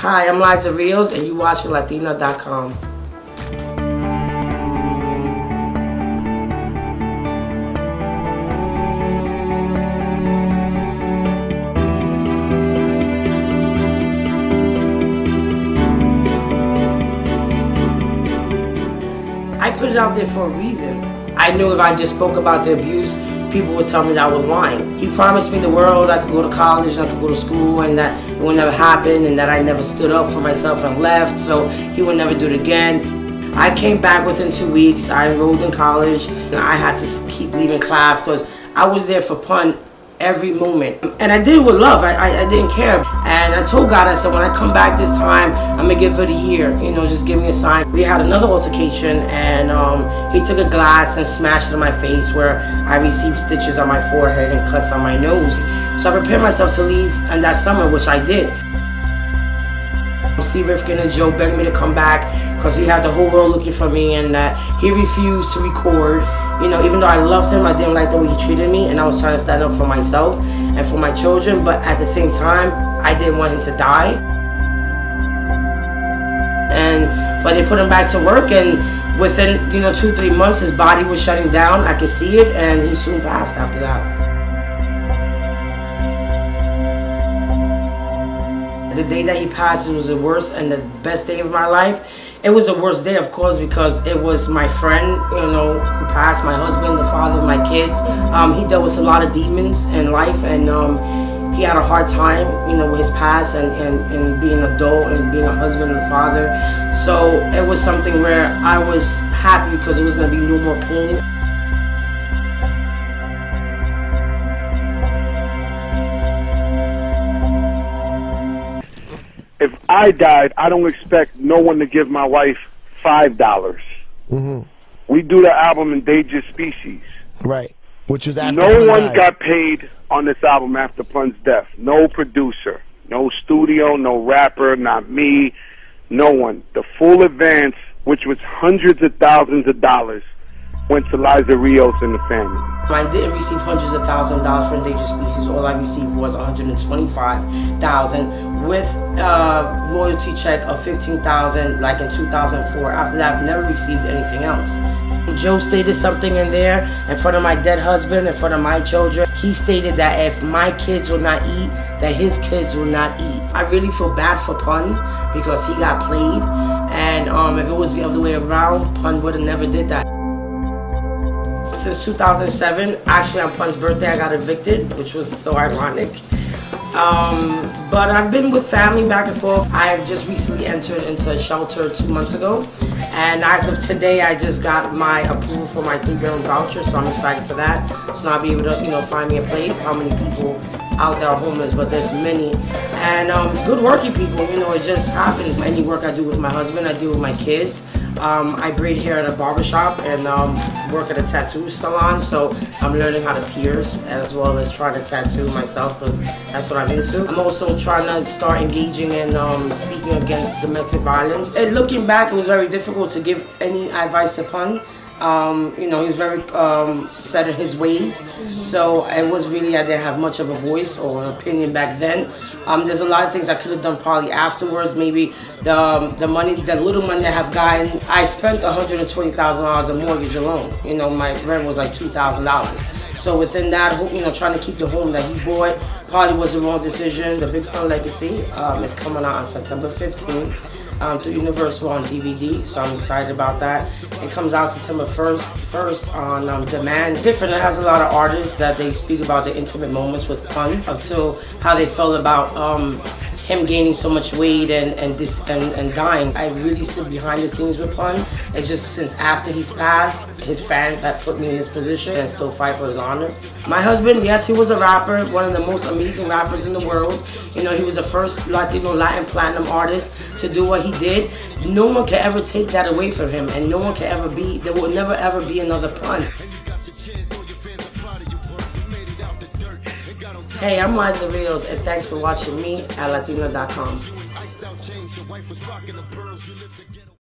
Hi, I'm Liza Rios, and you watching Latina.com. I put it out there for a reason. I knew if I just spoke about the abuse, people would tell me that I was lying. He promised me the world, I could go to college, I could go to school, and that it would never happen, and that I never stood up for myself and left, so he would never do it again. I came back within 2 weeks. I enrolled in college, and I had to keep leaving class because I was there for Pun every moment. And I did it with love. I didn't care. And I told God, I said, when I come back this time, I'm going to give it a year. You know, just give me a sign. We had another altercation, and he took a glass and smashed it in my face where I received stitches on my forehead and cuts on my nose. So I prepared myself to leave in that summer, which I did. Steve Rifkin and Joe begged me to come back because he had the whole world looking for me, and he refused to record. You know, even though I loved him, I didn't like the way he treated me, and I was trying to stand up for myself and for my children, but at the same time, I didn't want him to die. But they put him back to work, and within 2-3 months, his body was shutting down. I could see it, and he soon passed after that. The day that he passed, it was the worst and the best day of my life. It was the worst day, of course, because it was my friend, who passed, my husband, the father of my kids. He dealt with a lot of demons in life, and he had a hard time, with his past and being an adult and being a husband and a father. So it was something where I was happy because it was going to be no more pain. If I died, I don't expect no one to give my wife $5. Mm-hmm. We do the album Endangered Species. Right. Which was after no one got paid on this album after Pun's death. No producer, no studio, no rapper, not me, no one. The full advance, which was hundreds of thousands of dollars, went to Liza Rios and the family. I didn't receive hundreds of thousands of dollars for Endangered Species. All I received was $125,000 with a royalty check of $15,000 like in 2004. After that, I've never received anything else. Joe stated something in there in front of my dead husband, in front of my children. He stated that if my kids will not eat, that his kids will not eat. I really feel bad for Pun because he got played, and if it was the other way around, Pun would have never did that. Since 2007, actually on Pun's birthday, I got evicted, which was so ironic. But I've been with family back and forth. I've just recently entered into a shelter 2 months ago, and as of today, I just got my approval for my 3-bedroom voucher, so I'm excited for that. So now I'll be able to, find me a place. How many people out there are homeless, but there's many. And good working people, it just happens. Any work I do with my husband, I do with my kids. I braid hair at a barbershop and work at a tattoo salon, so I'm learning how to pierce as well as trying to tattoo myself because that's what I'm into. I'm also trying to start engaging in speaking against domestic violence. And looking back, it was very difficult to give any advice to Pun. He was very set in his ways, so it was really, I didn't have much of a voice or an opinion back then. There's a lot of things I could have done probably afterwards. Maybe the money, the little money I have gotten, I spent $120,000 in mortgage alone. My rent was like $2,000. So within that, trying to keep the home that he bought probably was the wrong decision. The Big Pun Legacy is coming out on September 15th. Through Universal on DVD, so I'm excited about that. It comes out September 1st on demand. Different, it has a lot of artists that they speak about the intimate moments with Pun, up to how they felt about him gaining so much weight and dying. I really stood behind the scenes with Pun. It's just since after he's passed, his fans have put me in this position and still fight for his honor. My husband, yes, he was a rapper, one of the most amazing rappers in the world. He was the first Latino Latin platinum artist to do what he did. No one can ever take that away from him, and no one can ever be, there will never ever be another Pun. Hey, I'm Liza Rios, and thanks for watching me at Latina.com.